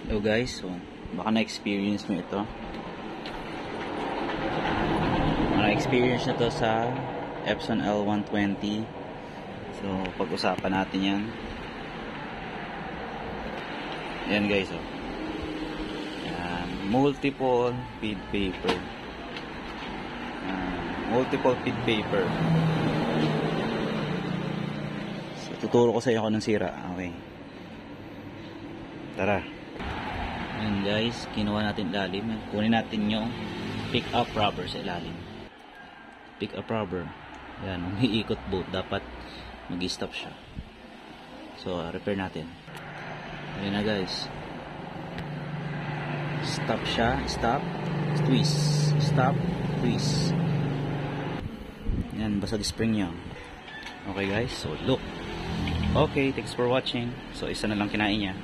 Hello guys, so baka na-experience mo ito. Na-experience na to sa Epson L120. So pag-usapan natin yan. Yan guys, oh. Yan, multiple feed paper. Multiple feed paper. So tuturo ko sa iyo kung anong sira. Okay. Tara. Yan guys, kinuha natin ilalim. Kunin natin yung pick up rubber sa ilalim. Pick up rubber. Yan, umiikot boat. Dapat mag-stop siya. So, repair natin. Ayan na guys. Stop siya. Stop. Twist. Stop. Twist. Yan, basag spring niya. Okay guys, so look. Okay, thanks for watching. So, isa na lang kinain niya.